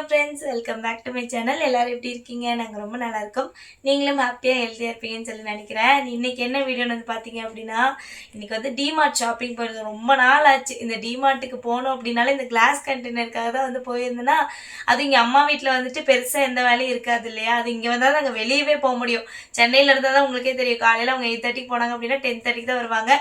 Friends, welcome back to my channel. எல்லாரும் எப்படி இருக்கீங்க? நாங்கள் ரொம்ப நல்லா இருக்கோம். நீங்களும் ஹாப்பியாக ஹெல்த்தியாக இருப்பீங்கன்னு சொல்லி நினைக்கிறேன். இன்னைக்கு என்ன வீடியோன்னு வந்து பார்த்தீங்க அப்படின்னா, இன்னைக்கு வந்து டிமார்ட் ஷாப்பிங் போகிறது ரொம்ப நாள் ஆச்சு. இந்த டிமார்ட்டுக்கு போனோம் அப்படின்னாலே இந்த கிளாஸ் கண்டெய்னருக்காக தான் வந்து போயிருந்தேன்னா, அது இங்கே அம்மா வீட்டில் வந்துட்டு பெருசாக எந்த வேலையும் இருக்காது இல்லையா? அது இங்கே வந்தால் தான் நாங்கள் வெளியவே போக முடியும். சென்னையில் இருந்தால் தான் உங்களுக்கே தெரியும். காலையில் அவங்க 8:30 போனாங்க அப்படின்னா 10:30 தான் வருவாங்க.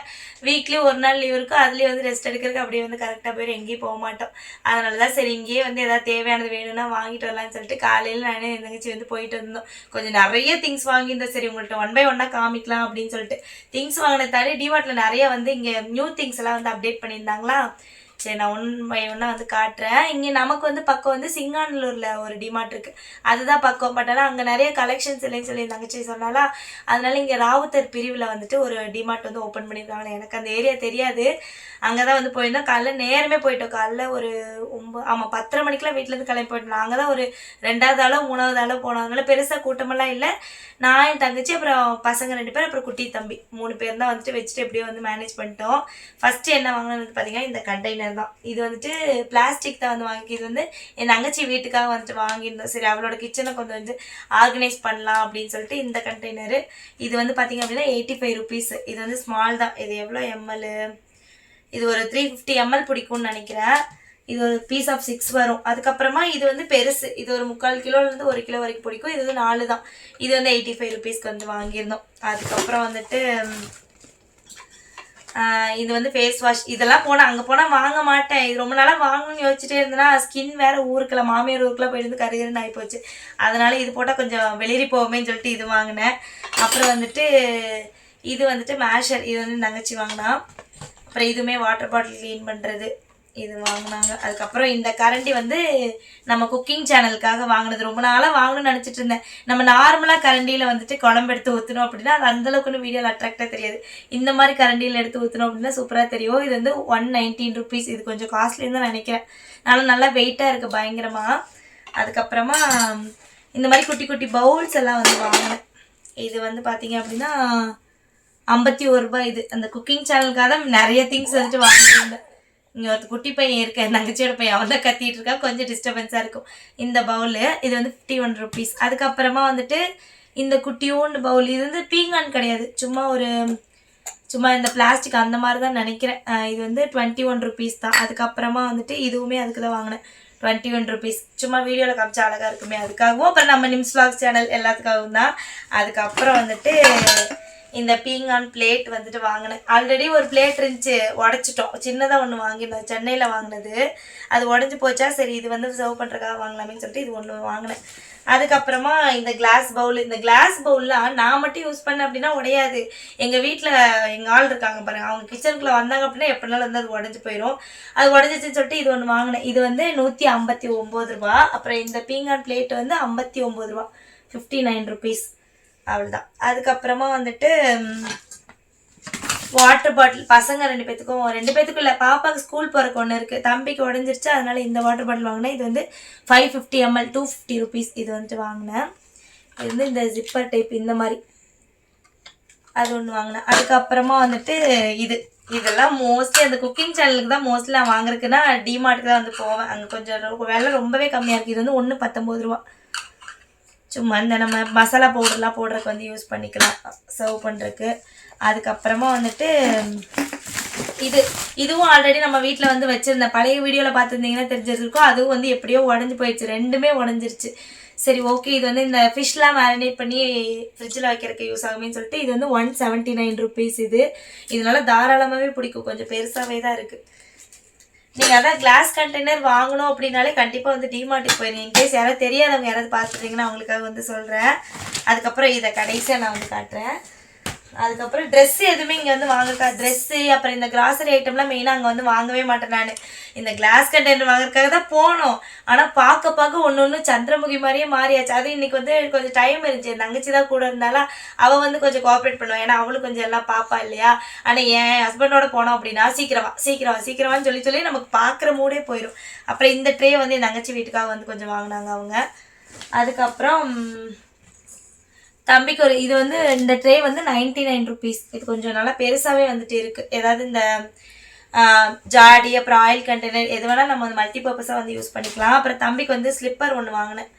வீக்லி ஒரு நாள் லீவ் இருக்கும். அதுலேயே வந்து ரெஸ்ட் எடுக்கிறதுக்கு அப்படியே வந்து கரெக்டாக போயிடும். எங்கேயும் போக மாட்டோம். அதனால தான் சரி இங்கேயே வந்து எதாவது தேவையானது வேணும்னா வாங்கிட்டு வரலான்னு சொல்லிட்டு காலையில் நானே என் தங்கச்சி வந்து போயிட்டு இருந்தோம். கொஞ்சம் நிறைய திங்ஸ் வாங்கியிருந்தோம். சரி உங்கள்கிட்ட ஒன் பை ஒன்னாக காமிக்கலாம் அப்படின்னு சொல்லிட்டு திங்ஸ் வாங்கின தாண்டி டிமார்ட்டில் நிறைய வந்து இங்கே நியூ திங்ஸ் எல்லாம் வந்து அப்டேட் பண்ணியிருந்தாங்களா. சரி நான் ஒன் பை ஒன்னாக வந்து காட்டுறேன். இங்கே நமக்கு வந்து பக்கம் வந்து சிங்கானூரில் ஒரு டிமார்ட் இருக்குது, அதுதான் பக்கம். பட் ஆனால் அங்கே நிறைய கலெக்ஷன்ஸ் இல்லைன்னு சொல்லி தங்கச்சி சொன்னாலா, அதனால இங்கே ராவுத்தர் பிரிவில் வந்துட்டு ஒரு டிமார்ட் வந்து ஓப்பன் பண்ணியிருக்காங்க. எனக்கு அந்த ஏரியா தெரியாது. அங்கே தான் வந்து போயிருந்தோம். காலைல நேரமே போயிட்டோம். காலைல ஒரு 10:30 மணிக்கெலாம் வீட்டிலேருந்து கிளம்பி போயிட்டோம். அங்கே தான் ஒரு 2வது ஆளோ 3வது ஆளோ போனோம். அதனால பெருசாக கூட்டமெல்லாம் இல்லை. நான் என் தங்கச்சி அப்புறம் பசங்க 2 பேர் அப்புறம் குட்டி தம்பி 3 பேர் தான் வந்துட்டு வச்சுட்டு எப்படியோ வந்து மேனேஜ் பண்ணிட்டோம். ஃபஸ்ட்டு என்ன வாங்கினது வந்து பார்த்தீங்கன்னா இந்த கண்டெய்னர் தான். இது வந்துட்டு பிளாஸ்டிக் தான் வந்து வாங்கி, இது வந்து என் தங்கச்சி வீட்டுக்காக வந்துட்டு வாங்கியிருந்தோம். சரி அவளோட கிச்சனை கொஞ்சம் வந்து ஆர்கனைஸ் பண்ணலாம் அப்படின்னு சொல்லிட்டு இந்த கண்டெய்னரு. இது வந்து பார்த்தீங்க அப்படின்னா 85 ருபீஸ். இது வந்து ஸ்மால் தான். இது எவ்வளோ எம்எல்? இது ஒரு 350 ml பிடிக்கும்னு நினைக்கிறேன். இது ஒரு பீஸ் ஆஃப் 6 வரும். அதுக்கப்புறமா இது வந்து பெருசு. இது ஒரு 3/4 கிலோலேருந்து 1 கிலோ வரைக்கும் பிடிக்கும். இது வந்து 4 தான். இது வந்து 85 ருபீஸ்க்கு வந்து வாங்கியிருந்தோம். அதுக்கப்புறம் வந்துட்டு இது வந்து ஃபேஸ் வாஷ். இதெல்லாம் போனால் அங்கே போனால் வாங்க மாட்டேன். இது ரொம்ப நாளாக வாங்கணும்னு யோசிச்சுட்டே இருந்தேன்னா ஸ்கின் வேறு ஊருக்குள்ள மாமியார் ஊருக்குலாம் போயிருந்து கருகருன்னு ஆகிப்போச்சு. அதனால் இது போட்டால் கொஞ்சம் வெளிரி போவோமேன்னு சொல்லிட்டு இது வாங்கினேன். அப்புறம் வந்துட்டு இது வந்துட்டு மேஷர். இது வந்து தங்கச்சி வாங்கினா. அப்புறம் இதுவுமே வாட்டர் பாட்டில் க்ளீன் பண்ணுறது இது வாங்கினாங்க. அதுக்கப்புறம் இந்த கரண்டி வந்து நம்ம குக்கிங் சேனலுக்காக வாங்கினது. ரொம்ப நாளாக வாங்கணும்னு நினச்சிட்டு இருந்தேன். நம்ம நார்மலாக கரண்டியில் வந்துட்டு குழம்பு எடுத்து ஊற்றணும் அப்படின்னா அது அந்தளவுக்கு வீடியோவில் அட்ராக்டாக தெரியாது. இந்த மாதிரி கரண்டியில் எடுத்து ஊற்றணும் அப்படின்னா சூப்பராக தெரியும். இது வந்து 119 ருபீஸ். இது கொஞ்சம் காஸ்ட்லின்னு தான் நினைக்கிறேன். நல்லா வெயிட்டாக இருக்குது பயங்கரமாக. அதுக்கப்புறமா இந்த மாதிரி குட்டி குட்டி பவுல்ஸ் எல்லாம் வந்து வாங்கினேன். இது வந்து பார்த்தீங்க அப்படின்னா 51 ரூபாய். இது அந்த குக்கிங் சேனலுக்காக தான் நிறைய திங்ஸ் வந்துட்டு வாங்கிட்டு. இங்கே ஒரு குட்டி பையன் இருக்கேன், தங்கச்சியோட பையன், அவன் தான் கத்திட்டு இருக்கா. கொஞ்சம் டிஸ்டர்பன்ஸாக இருக்கும். இந்த பவுலு இது வந்து 51 ருபீஸ். அதுக்கப்புறமா வந்துட்டு இந்த குட்டியோண்டு பவுல். இது வந்து பீங்கான் கிடையாது, சும்மா இந்த பிளாஸ்டிக் அந்த மாதிரி தான் நினைக்கிறேன். இது வந்து 21 ருபீஸ் தான். அதுக்கப்புறமா வந்துட்டு இதுவுமே அதுக்கு தான் வாங்கினேன், 21 ருபீஸ். சும்மா வீடியோவில் காமிச்சா அழகாக இருக்குமே அதுக்காகவும், அப்புறம் நம்ம நிம்ஸ் vlogs சேனல் எல்லாத்துக்காகவும் தான். அதுக்கப்புறம் வந்துட்டு இந்த பீங்கான் பிளேட் வந்துட்டு வாங்கினேன். ஆல்ரெடி ஒரு பிளேட் இருந்துச்சு, உடச்சிட்டோம். சின்னதாக ஒன்று வாங்கினோம், சென்னையில் வாங்கினது. அது உடஞ்சி போச்சா, சரி இது வந்து சர்வ் பண்ணுறதுக்காக வாங்கலாமேன்னு சொல்லிட்டு இது ஒன்று வாங்கினேன். அதுக்கப்புறமா இந்த கிளாஸ் பவுல். இந்த கிளாஸ் பவுல்லாம் நான் மட்டும் யூஸ் பண்ணேன் அப்படின்னா உடையாது. எங்கள் வீட்டில் எங்கள் ஆள் இருக்காங்க பாருங்கள், அவங்க கிச்சனுக்குள்ளே வந்தாங்க அப்படின்னா எப்படினாலும் வந்து அது உடஞ்சி போயிடும். அது உடஞ்சிச்சின்னு சொல்லிட்டு இது ஒன்று வாங்கினேன். இது வந்து 159 ரூபா. அப்புறம் இந்த பீங்கான் பிளேட் வந்து 59 ரூபா, 59 ருபீஸ். அவ்வளோதான். அதுக்கப்புறமா வந்துட்டு வாட்டர் பாட்டில். பசங்க 2 பேத்துக்கும் இல்லை, பாப்பாவுக்கு ஸ்கூல் போகிறக்கு ஒன்று இருக்குது, தம்பிக்கு உடஞ்சிருச்சு. அதனால் இந்த வாட்டர் பாட்டில் வாங்கினேன். இது வந்து 550 ml, 250 ருபீஸ். இது வந்துட்டு வாங்கினேன். இது வந்து இந்த ஜிப்பர் டைப் இந்த மாதிரி அது ஒன்று வாங்கினேன். அதுக்கப்புறமா வந்துட்டு இதெல்லாம் மோஸ்ட்லி அந்த குக்கிங் சேனலுக்கு தான் மோஸ்ட்லி நான் வாங்குறதுக்குன்னா டிமார்ட்டுக்கு தான் வந்து போவேன். அங்கே கொஞ்சம் விலை ரொம்பவே கம்மியாக இருக்குது. இது வந்து 119 ரூபா. சும்மா இந்த நம்ம மசாலா பவுடர்லாம் போடுறதுக்கு வந்து யூஸ் பண்ணிக்கலாம், சர்வ் பண்ணுறதுக்கு. அதுக்கப்புறமா வந்துட்டு இதுவும் ஆல்ரெடி நம்ம வீட்டில் வந்து வச்சுருந்தேன். பழைய வீடியோவில் பார்த்துருந்தீங்கன்னா தெரிஞ்சிருக்கும். அதுவும் வந்து எப்படியோ உடஞ்சி போயிடுச்சு, ரெண்டுமே உடஞ்சிருச்சு. சரி ஓகே, இது வந்து இந்த ஃபிஷ்லாம் மேரினேட் பண்ணி ஃப்ரிட்ஜில் வைக்கிறதுக்கு யூஸ் ஆகுமேன்னு சொல்லிட்டு இது வந்து 179 ருபீஸ். இதனால தாராளமாகவே பிடிக்கும், கொஞ்சம் பெருசாகவே தான் இருக்குது. நீங்கள் அதான் கிளாஸ் கண்டெய்னர் வாங்கணும் அப்படின்னாலே கண்டிப்பாக வந்து டிமார்ட்டுக்கு போயிருங்க. இன்கேஸ் யாராவது தெரியாதவங்க யாராவது பார்த்துட்டீங்கன்னா அவங்களுக்காக வந்து சொல்கிறேன். அதுக்கப்புறம் இதை கடைசியாக நான் வந்து காட்டுறேன். அதுக்கப்புறம் ட்ரெஸ்ஸு எதுவுமே இங்கே வந்து வாங்கக்கா. ட்ரெஸ்ஸு அப்புறம் இந்த கிராசரி ஐட்டம்லாம் மெயினாக அங்கே வந்து வாங்கவே மாட்டேன் நான். இந்த கிளாஸ் கண்டெய்னர் வாங்குறதுக்காக தான் போனோம். ஆனால் பார்க்க ஒன்று சந்திரமுகி மாதிரியே மாறியாச்சு. அது இன்றைக்கி வந்து கொஞ்சம் டைம் இருந்துச்சு, என் தங்கச்சி தான் கூட இருந்தாலும் அவள் வந்து கொஞ்சம் கோஆப்ரேட் பண்ணுவாள், ஏன்னா அவளும் கொஞ்சம் எல்லாம் பார்ப்பா இல்லையா. ஆனால் என் ஹஸ்பண்டோட போனோம் அப்படின்னா சீக்கிரமான்னு சொல்லி நமக்கு பார்க்குற மூடே போயிடும். அப்புறம் இந்த ட்ரே வந்து என் தங்கச்சி வீட்டுக்காக வந்து கொஞ்சம் வாங்கினாங்க அவங்க. அதுக்கப்புறம் தம்பிக்கு இது வந்து இந்த ட்ரே வந்து 99 ருபீஸ். இது கொஞ்சம் நல்லா பெருசாகவே வந்துட்டு இருக்குது. ஏதாவது இந்த ஜாடி, அப்புறம் ஆயில் கண்டெய்னர் எது வேணால் நம்ம வந்து மல்டி பர்பஸாக வந்து யூஸ் பண்ணிக்கலாம். அப்புறம் தம்பிக்கு வந்து ஸ்லிப்பர் ஒன்று வாங்கினேன்.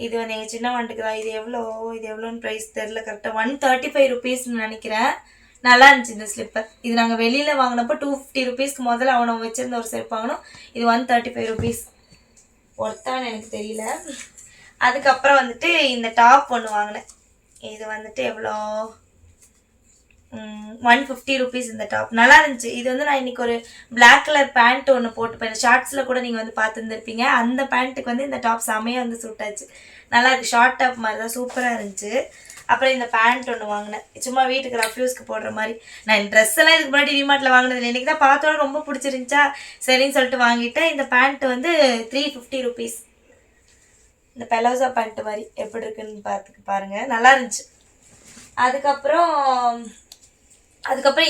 இது வந்து எங்கள் சின்ன வண்டுக்கு தான். இது எவ்வளோன்னு ப்ரைஸ் தெரில, கரெக்டாக 135 ருபீஸ்ன்னு நினைக்கிறேன். நல்லா இருந்துச்சு இந்த ஸ்லிப்பர். இது நாங்கள் வெளியில் வாங்கினப்போ 250 ருபீஸ்க்கு முதல்ல அவனை வச்சுருந்த ஒரு செருப்பு வாங்கினோம். இது 135 ருபீஸ். ஒருத்தான்னு எனக்கு தெரியல. அதுக்கப்புறம் வந்துட்டு இந்த டாப் ஒன்று வாங்கினேன். இது வந்துட்டு எவ்வளோ, 150 ருபீஸ் இந்த டாப். நல்லா இருந்துச்சு. இது வந்து நான் இன்னைக்கு ஒரு பிளாக் கலர் பேண்ட் ஒன்று போட்டு போயிருந்தேன். ஷார்ட்ஸில் கூட நீங்கள் வந்து பார்த்துருந்துருப்பீங்க. அந்த பேண்ட்டுக்கு வந்து இந்த டாப் செமையாக வந்து சூட் ஆச்சு. நல்லா இருக்குது. ஷார்ட் டாப் மாதிரி தான், சூப்பராக இருந்துச்சு. அப்புறம் இந்த பேண்ட் ஒன்று வாங்கினேன், சும்மா வீட்டுக்கு ரஃப்யூஸ்க்கு போடுற மாதிரி. நான் ட்ரெஸ் எல்லாம் இதுக்கு முன்னாடி டிமார்ட்டில் வாங்கினது இன்றைக்கி தான் பார்த்தோட ரொம்ப பிடிச்சிருந்துச்சா சரின்னு சொல்லிட்டு வாங்கிட்டேன். இந்த பேண்ட்டு வந்து 350 ருபீஸ். இந்த பெலோசா பேண்ட்டு மாதிரி எப்படி இருக்குன்னு பாருங்கள், நல்லா இருந்துச்சு. அதுக்கப்புறம்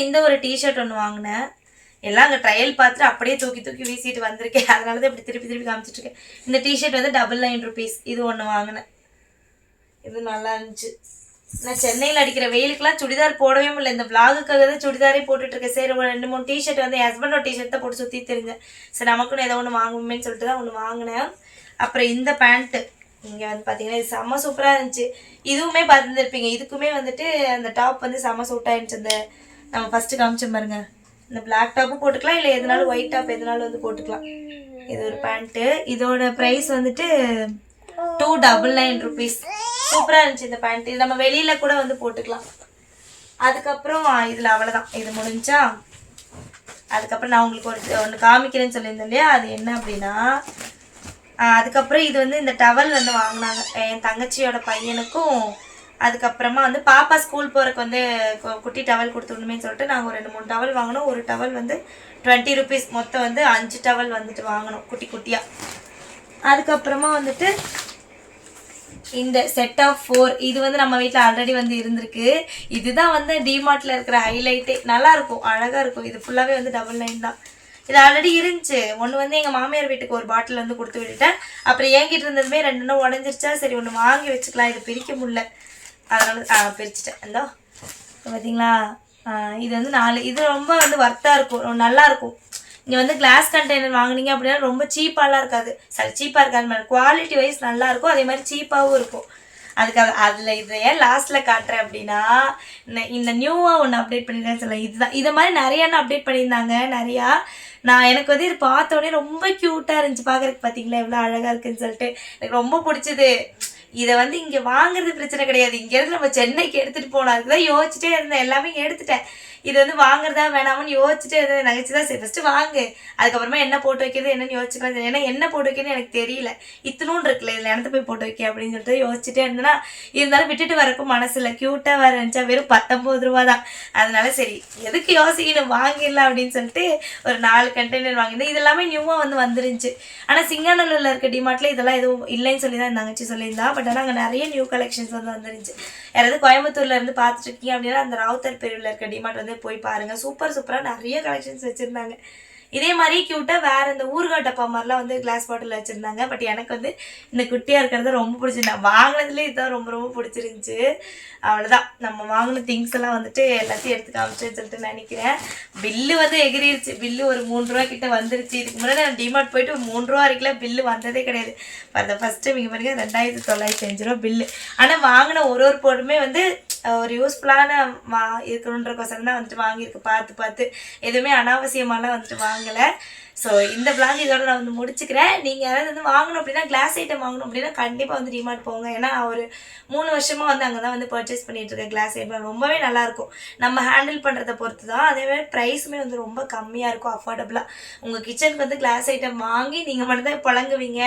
இந்த ஒரு டிஷர்ட் ஒன்று வாங்கினேன். எல்லாம் அங்கே ட்ரையல் பார்த்துட்டு அப்படியே தூக்கி வீசிட்டு வந்திருக்கேன். அதனால தான் இப்படி திருப்பி காமிச்சிட்ருக்கேன். இந்த டிஷர்ட் வந்து 99 ருபீஸ். இது ஒன்று வாங்கினேன். இது நல்லா இருந்துச்சு. நான் சென்னையில் அடிக்கிற வெயிலுக்குலாம் சுடிதார் போடவே முடியல. இந்த விளாகுக்காக தான் சுடிதாரே போட்டுட்ருக்கேன். சரி ஒரு 2-3 டிஷர்ட் வந்து என் ஹஸ்பண்டோட டிஷர்ட் தான் போட்டு சுற்றி தெரிஞ்சேன். சரி நமக்குன்னு ஏதோ ஒன்று வாங்குவோமேன்னு சொல்லிட்டு தான் ஒன்று வாங்கினேன். அப்புறம் இந்த பேண்ட்டு இங்கே வந்து பார்த்தீங்கன்னா இது செம்ம சூப்பராக இருந்துச்சு. இதுவுமே பார்த்துருந்துருப்பீங்க. இதுக்குமே வந்துட்டு அந்த டாப் வந்து செம்ம சூட்டாக இருந்துச்சு. அந்த நம்ம ஃபஸ்ட்டு காமிச்சோம் பாருங்க, இந்த பிளாக் டாப்பும் போட்டுக்கலாம், இல்லை எதுனாலும் ஒயிட் டாப் எதுனாலும் வந்து போட்டுக்கலாம். இது ஒரு பேண்ட்டு. இதோட ப்ரைஸ் வந்துட்டு 299 ருபீஸ். சூப்பராக இருந்துச்சு இந்த பேண்ட். இது நம்ம வெளியில் கூட வந்து போட்டுக்கலாம். அதுக்கப்புறம் இதில் அவ்வளோதான், இது முடிஞ்சா. அதுக்கப்புறம் நான் உங்களுக்கு ஒன்று காமிக்கிறேன்னு சொல்லியிருந்தேன் இல்லையா, அது என்ன அப்படின்னா, அதுக்கப்புறம் இது வந்து இந்த டவல் வந்து வாங்கினாங்க என் தங்கச்சியோட பையனுக்கும். அதுக்கப்புறமா வந்து பாப்பா ஸ்கூல் போகிறக்கு வந்து குட்டி டவல் கொடுத்துடணுமே சொல்லிட்டு நாங்கள் ஒரு 2-3 டவல் வாங்கினோம். ஒரு டவல் வந்து 20 ருபீஸ். மொத்தம் வந்து 5 டவல் வந்துட்டு வாங்கினோம் குட்டியாக. அதுக்கப்புறமா வந்துட்டு இந்த செட் ஆஃப் 4 இது வந்து நம்ம வீட்டில் ஆல்ரெடி வந்து இருந்திருக்கு. இதுதான் வந்து டிமார்ட்டில் இருக்கிற ஹைலைட்டே. நல்லாயிருக்கும், அழகாக இருக்கும். இது ஃபுல்லாகவே வந்து 99 தான். இது ஆல்ரெடி இருந்துச்சு. ஒன்று வந்து எங்கள் மாமியார் வீட்டுக்கு ஒரு பாட்டில் வந்து கொடுத்து விட்டுட்டேன். அப்புறம் என்கிட்ட இருந்ததுமே 2 உடஞ்சிருச்சா, சரி ஒன்று வாங்கி வச்சுக்கலாம், இது பிரிக்க முடியல, அதனால பிரிச்சுட்டேன். இந்தோ பார்த்தீங்களா, இது வந்து 4. இது ரொம்ப வந்து ஒர்த்தாக இருக்கும், நல்லாயிருக்கும். இங்கே வந்து கிளாஸ் கண்டெய்னர் வாங்கினீங்க அப்படின்னா ரொம்ப சீப்பாலாம் இருக்காது. சரி சீப்பாக இருக்காது, குவாலிட்டி வைஸ் நல்லாயிருக்கும், அதே மாதிரி சீப்பாகவும் இருக்கும். அதில் இதை ஏன் லாஸ்ட்டில் காட்டுறேன் அப்படின்னா, இந்த நியூவாக ஒன்று அப்டேட் பண்ணியிருக்கேன்னு சொல்லலாம். இதுதான், இதை மாதிரி நிறையான்னு அப்டேட் பண்ணியிருந்தாங்க நிறையா. எனக்கு வந்து இது பார்த்தோன்னே ரொம்ப க்யூட்டாக இருந்துச்சு பார்க்குறதுக்கு. பார்த்தீங்களா எவ்வளோ அழகாக இருக்குன்னு சொல்லிட்டு எனக்கு ரொம்ப பிடிச்சிது. இதை வந்து இங்கே வாங்குறது பிரச்சனை கிடையாது, இங்கேருந்து நம்ம சென்னைக்கு எடுத்துகிட்டு போகணும். அதுக்கு தான் யோசிச்சுட்டே இருந்தேன், எல்லாமே எடுத்துட்டேன். இது வந்து வாங்குறதா வேணாமன்னு யோசிச்சுட்டே இருந்தேன். நகைச்சு தான் சரி ஃபஸ்ட்டு வாங்கு, அதுக்கப்புறமா என்ன போட்டு வைக்கிறது என்னன்னு யோசிச்சுக்கலாம். ஏன்னா என்ன போட்டு வைக்கிறது எனக்கு தெரியல, இத்தனும் இருக்குல்ல இதில் இடத்த போய் போட்டு வைக்க அப்படின்னு சொல்லிட்டு யோசிச்சுட்டே இருந்தேன்னா, இருந்தாலும் விட்டுட்டு வரக்கும் மனசில் க்யூட்டாக வேறு இருந்துச்சா. வெறும் 19 ரூபா தான். அதனால சரி எதுக்கு யோசிக்கணும், வாங்கிடலாம் அப்படின்னு சொல்லிட்டு ஒரு 4 கண்டெய்னர் வாங்கியிருந்தேன். இது எல்லாமே நியூவாக வந்து வந்துருந்துச்சு. ஆனால் சிங்காநல்லூரில் இருக்க டிமார்ட்டில் இதெல்லாம் எதுவும் இல்லைன்னு சொல்லி தான் தங்கச்சி சொல்லியிருந்தா. பட் ஆனால் அங்கே நிறைய நியூ கலெக்ஷன்ஸ் வந்து வந்துருந்துச்சு. யாராவது கோயம்புத்தூர்ல இருந்து பார்த்துட்டு இருக்கீங்க அப்படின்னா அந்த ராவுத்தர் பிரிவில் இருக்க டிமார்ட் வந்து போய் பாருங்கள். சூப்பராக நிறைய கலெக்ஷன்ஸ் வச்சுருந்தாங்க. இதே மாதிரி க்யூட்டாக வேறு இந்த ஊறுகாய் டப்பா மாதிரிலாம் வந்து கிளாஸ் பாட்டில் வச்சுருந்தாங்க. பட் எனக்கு வந்து இந்த குட்டியாக இருக்கிறது ரொம்ப பிடிச்சிருந்தா. வாங்கினதுலேயே இதுதான் ரொம்ப பிடிச்சிருந்துச்சு. அவ்வளோதான், நம்ம வாங்கின திங்ஸ் எல்லாம் வந்துட்டு எல்லாத்தையும் எடுத்து காமிச்சேன்னு சொல்லிட்டு நினைக்கிறேன். பில்லு வந்து எகிரிருச்சு. பில்லு ஒரு 3 ரூபா கிட்ட வந்துருச்சு. இதுக்கு முன்னாடி நான் டிமார்ட் போயிட்டு 3 ரூபா வரைக்கும் பில்லு வந்ததே கிடையாது. அந்த ஃபஸ்ட்டு டைம் இங்கே பாருங்க 2905 ரூபா பில்லு. ஆனால் வாங்கின ஒரு பொருளுமே வந்து ஒரு யூஸ்ஃபுல்லான இருக்கணுன்றக்கோசரம் தான் வந்துட்டு வாங்கியிருக்கு. பார்த்து எதுவுமே அனாவசியமாலாம் வந்துட்டு வாங்கலை. ஸோ இந்த பிளாக் இதோட நான் வந்து முடிச்சுக்கிறேன். நீங்கள் யாராவது வந்து வாங்கணும் அப்படின்னா, கிளாஸ் ஐட்டம் வாங்கணும் அப்படின்னா கண்டிப்பாக வந்து டிமார்ட் போங்க. ஏன்னா ஒரு 3 வருஷமாக வந்து அங்கே தான் வந்து பர்ச்சேஸ் பண்ணிகிட்ருக்கேன். கிளாஸ் ஐட்டம் ரொம்பவே நல்லாயிருக்கும். நம்ம ஹேண்டில் பண்ணுறதை பொறுத்து தான். அதேமாதிரி ப்ரைஸுமே வந்து ரொம்ப கம்மியாக இருக்கும், அஃபோர்டபுளாக. உங்கள் கிச்சனுக்கு வந்து கிளாஸ் ஐட்டம் வாங்கி நீங்கள் மட்டும் தான் புழங்குவீங்க,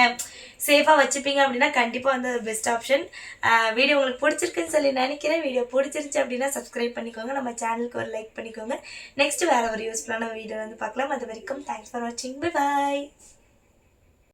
சேஃபாக வச்சுப்பீங்க அப்படின்னா கண்டிப்பாக வந்து அது பெஸ்ட் ஆப்ஷன். வீடியோ உங்களுக்கு பிடிச்சிருக்குன்னு சொல்லி நினைக்கிறேன். வீடியோ பிடிச்சிருந்துச்சு அப்படின்னா சப்ஸ்கிரைப் பண்ணிக்கோங்க, நம்ம சேனலுக்கு ஒரு லைக் பண்ணிக்கோங்க. நெக்ஸ்ட் வேறு ஒரு யூஸ்ஃபுல்லான வீடியோ வந்து பார்க்கலாம். அது வரைக்கும் தேங்க்ஸ் ஃபார் வாட்சிங். Bye bye.